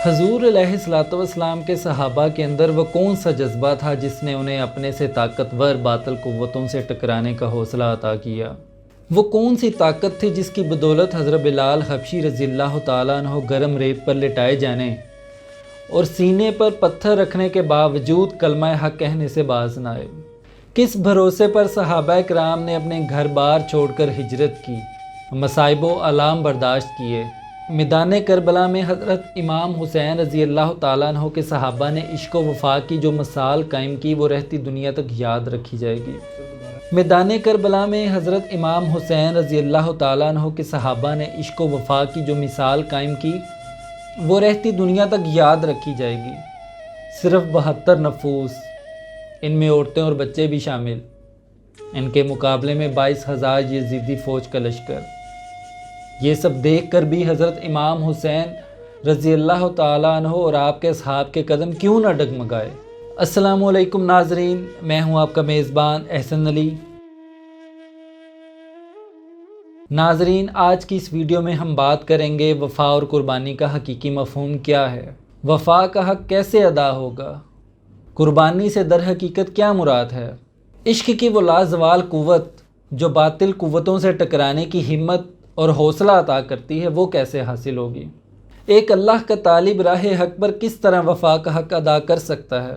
حضور علیہ الصلوۃ والسلام کے صحابہ کے اندر وہ کون سا جذبہ تھا جس نے انہیں اپنے سے طاقتور باطل قوتوں سے ٹکرانے کا حوصلہ عطا کیا؟ وہ کون سی طاقت تھی جس کی بدولت حضرت بلال حبشی رضی اللہ تعالیٰ عنہ گرم ریت پر لٹائے جانے اور سینے پر پتھر رکھنے کے باوجود کلمہ حق کہنے سے باز نہ آئے؟ کس بھروسے پر صحابہ کرام نے اپنے گھر بار چھوڑ کر ہجرت کی، مصائب و آلام برداشت کیے؟ میدان کربلا میں حضرت امام حسین رضی اللہ تعالیٰ عنہ کے صحابہ نے عشق و وفا کی جو مثال قائم کی وہ رہتی دنیا تک یاد رکھی جائے گی۔ میدان کربلا میں حضرت امام حسین رضی اللہ تعالیٰ عنہ کے صحابہ نے عشق و وفا کی جو مثال قائم کی وہ رہتی دنیا تک یاد رکھی جائے گی۔ صرف 72 نفوس، ان میں عورتیں اور بچے بھی شامل، ان کے مقابلے میں 22,000 یزیدی فوج کا لشکر۔ یہ سب دیکھ کر بھی حضرت امام حسین رضی اللہ تعالیٰ عنہ اور آپ کے اصحاب کے قدم کیوں نہ ڈگمگائے؟ السلام علیکم ناظرین، میں ہوں آپ کا میزبان احسن علی۔ ناظرین، آج کی اس ویڈیو میں ہم بات کریں گے وفا اور قربانی کا حقیقی مفہوم کیا ہے، وفا کا حق کیسے ادا ہوگا، قربانی سے در حقیقت کیا مراد ہے، عشق کی وہ لازوال قوت جو باطل قوتوں سے ٹکرانے کی ہمت اور حوصلہ عطا کرتی ہے وہ کیسے حاصل ہوگی، ایک اللہ کا طالب راہ حق پر کس طرح وفا کا حق ادا کر سکتا ہے،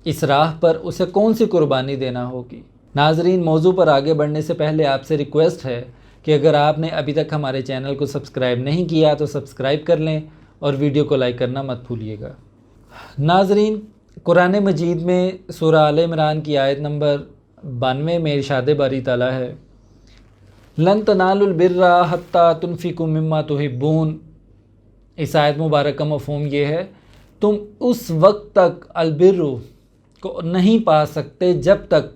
اس راہ پر اسے کون سی قربانی دینا ہوگی۔ ناظرین، موضوع پر آگے بڑھنے سے پہلے آپ سے ریکویسٹ ہے کہ اگر آپ نے ابھی تک ہمارے چینل کو سبسکرائب نہیں کیا تو سبسکرائب کر لیں اور ویڈیو کو لائک کرنا مت بھولیے گا۔ ناظرین، قرآن مجید میں سورہ آل عمران کی آیت نمبر 92 میں ارشاد باری تعالیٰ ہے، لن تنالوا البر حتی تنفقوا مما تحبون۔ اس آیت مبارک کا مفہوم یہ ہے، تم اس وقت تک البر کو نہیں پا سکتے جب تک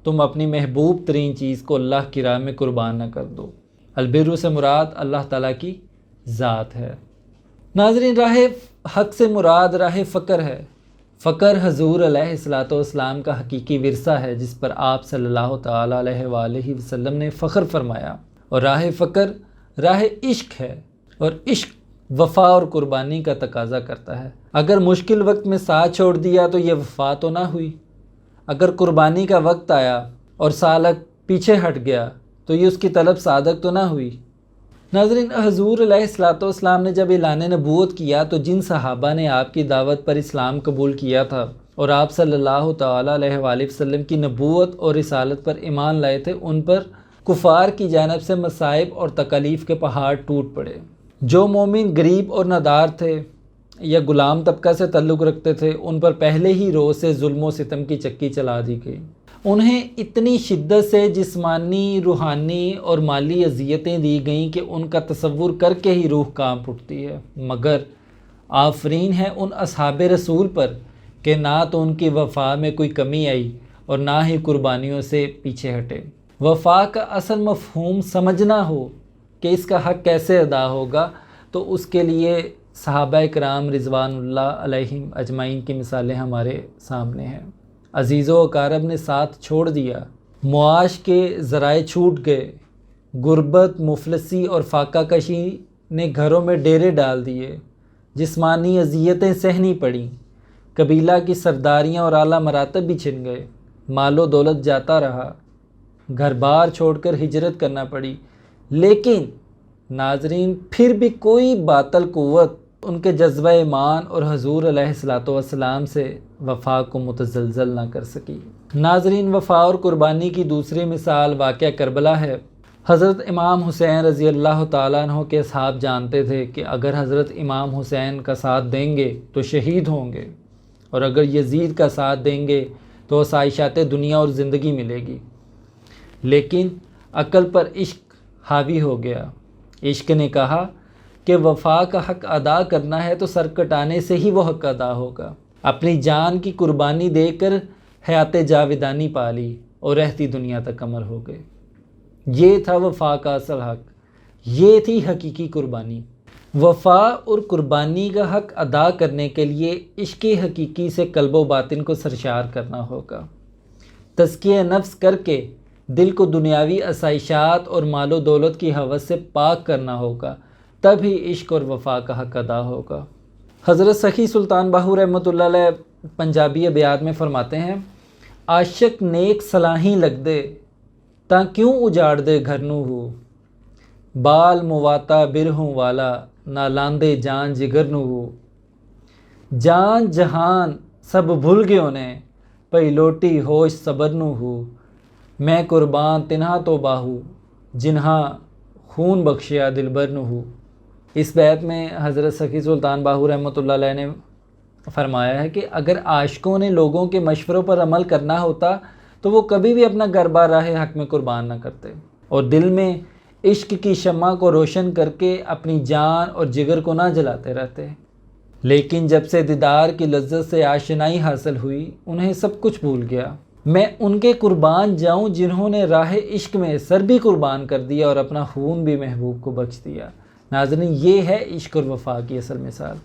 تم اپنی محبوب ترین چیز کو اللہ کی راہ میں قربان نہ کر دو۔ البر سے مراد اللہ تعالیٰ کی ذات ہے۔ ناظرین، راہ حق سے مراد راہ فقر ہے۔ فقر حضور علیہ الصلوۃ والسلام کا حقیقی ورثہ ہے جس پر آپ صلی اللہ تعالیٰ علیہ وآلہ وسلم نے فخر فرمایا، اور راہ فقر راہ عشق ہے، اور عشق وفا اور قربانی کا تقاضا کرتا ہے۔ اگر مشکل وقت میں ساتھ چھوڑ دیا تو یہ وفا تو نہ ہوئی، اگر قربانی کا وقت آیا اور سالک پیچھے ہٹ گیا تو یہ اس کی طلب صادق تو نہ ہوئی۔ ناظرین، حضور علیہ الصلوۃ والسلام نے جب اعلان نبوت کیا تو جن صحابہ نے آپ کی دعوت پر اسلام قبول کیا تھا اور آپ صلی اللہ تعالیٰ علیہ وآلہ وسلم کی نبوت اور رسالت پر ایمان لائے تھے، ان پر کفار کی جانب سے مصائب اور تکالیف کے پہاڑ ٹوٹ پڑے۔ جو مومن غریب اور نادار تھے یا غلام طبقہ سے تعلق رکھتے تھے، ان پر پہلے ہی روز سے ظلم و ستم کی چکی چلا دی گئی۔ انہیں اتنی شدت سے جسمانی، روحانی اور مالی اذیتیں دی گئیں کہ ان کا تصور کر کے ہی روح کانپ اٹھتی ہے، مگر آفرین ہے ان اصحاب رسول پر کہ نہ تو ان کی وفا میں کوئی کمی آئی اور نہ ہی قربانیوں سے پیچھے ہٹے۔ وفا کا اصل مفہوم سمجھنا ہو کہ اس کا حق کیسے ادا ہوگا تو اس کے لیے صحابہ کرام رضوان اللہ علیہم اجمعین کی مثالیں ہمارے سامنے ہیں۔ عزیز و اقارب نے ساتھ چھوڑ دیا، معاش کے ذرائع چھوٹ گئے، غربت، مفلسی اور فاقہ کشی نے گھروں میں ڈیرے ڈال دیے، جسمانی اذیتیں سہنی پڑیں، قبیلہ کی سرداریاں اور اعلیٰ مراتب بھی چھن گئے، مال و دولت جاتا رہا، گھر بار چھوڑ کر ہجرت کرنا پڑی، لیکن ناظرین پھر بھی کوئی باطل قوت ان کے جذبہ ایمان اور حضور علیہ الصلوۃ والسلام سے وفا کو متزلزل نہ کر سکی۔ ناظرین، وفا اور قربانی کی دوسری مثال واقعہ کربلا ہے۔ حضرت امام حسین رضی اللہ تعالیٰ عنہ کے اصحاب جانتے تھے کہ اگر حضرت امام حسین کا ساتھ دیں گے تو شہید ہوں گے، اور اگر یزید کا ساتھ دیں گے تو آسائشات دنیا اور زندگی ملے گی، لیکن عقل پر عشق حاوی ہو گیا۔ عشق نے کہا کہ وفا کا حق ادا کرنا ہے تو سر کٹانے سے ہی وہ حق ادا ہوگا۔ اپنی جان کی قربانی دے کر حیات جاودانی پا لی اور رہتی دنیا تک امر ہو گئے۔ یہ تھا وفا کا اصل حق، یہ تھی حقیقی قربانی۔ وفا اور قربانی کا حق ادا کرنے کے لیے عشق حقیقی سے قلب و باطن کو سرشار کرنا ہوگا، تزکیہ نفس کر کے دل کو دنیاوی آسائشات اور مال و دولت کی ہوس سے پاک کرنا ہوگا، تب ہی عشق اور وفا کا حق ادا ہوگا۔ حضرت سخی سلطان باہو رحمۃ اللہ علیہ پنجابی ابیات میں فرماتے ہیں، عاشق نیک صلاحیں لگ دے تاں کیوں اجاڑ دے گھر نو ہو، بال مواتا برہوں والا نہ لاندے جان جگر نو ہو، جان جہان سب بھول گیوں نے پئی لوٹی ہوش صبر نو ہو، میں قربان تنہا تو باہو جنہاں خون بخشیا دلبر نو ہو۔ اس بیت میں حضرت سخی سلطان باہو رحمۃ اللہ علیہ نے فرمایا ہے کہ اگر عاشقوں نے لوگوں کے مشوروں پر عمل کرنا ہوتا تو وہ کبھی بھی اپنا گھر بار راہ حق میں قربان نہ کرتے اور دل میں عشق کی شمع کو روشن کر کے اپنی جان اور جگر کو نہ جلاتے رہتے، لیکن جب سے دیدار کی لذت سے آشنائی حاصل ہوئی انہیں سب کچھ بھول گیا۔ میں ان کے قربان جاؤں جنہوں نے راہ عشق میں سر بھی قربان کر دیا اور اپنا خون بھی محبوب کو بخش دیا۔ ناظرین، یہ ہے عشق اور وفا کی اصل مثال۔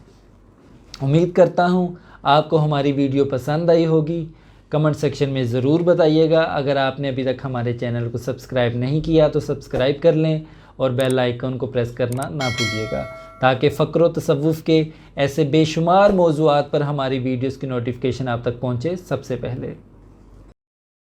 امید کرتا ہوں آپ کو ہماری ویڈیو پسند آئی ہوگی۔ کمنٹ سیکشن میں ضرور بتائیے گا۔ اگر آپ نے ابھی تک ہمارے چینل کو سبسکرائب نہیں کیا تو سبسکرائب کر لیں اور بیل آئیکن کو پریس کرنا نہ بھولیے گا تاکہ فقر و تصوف کے ایسے بے شمار موضوعات پر ہماری ویڈیوز کی نوٹیفیکیشن آپ تک پہنچے سب سے پہلے۔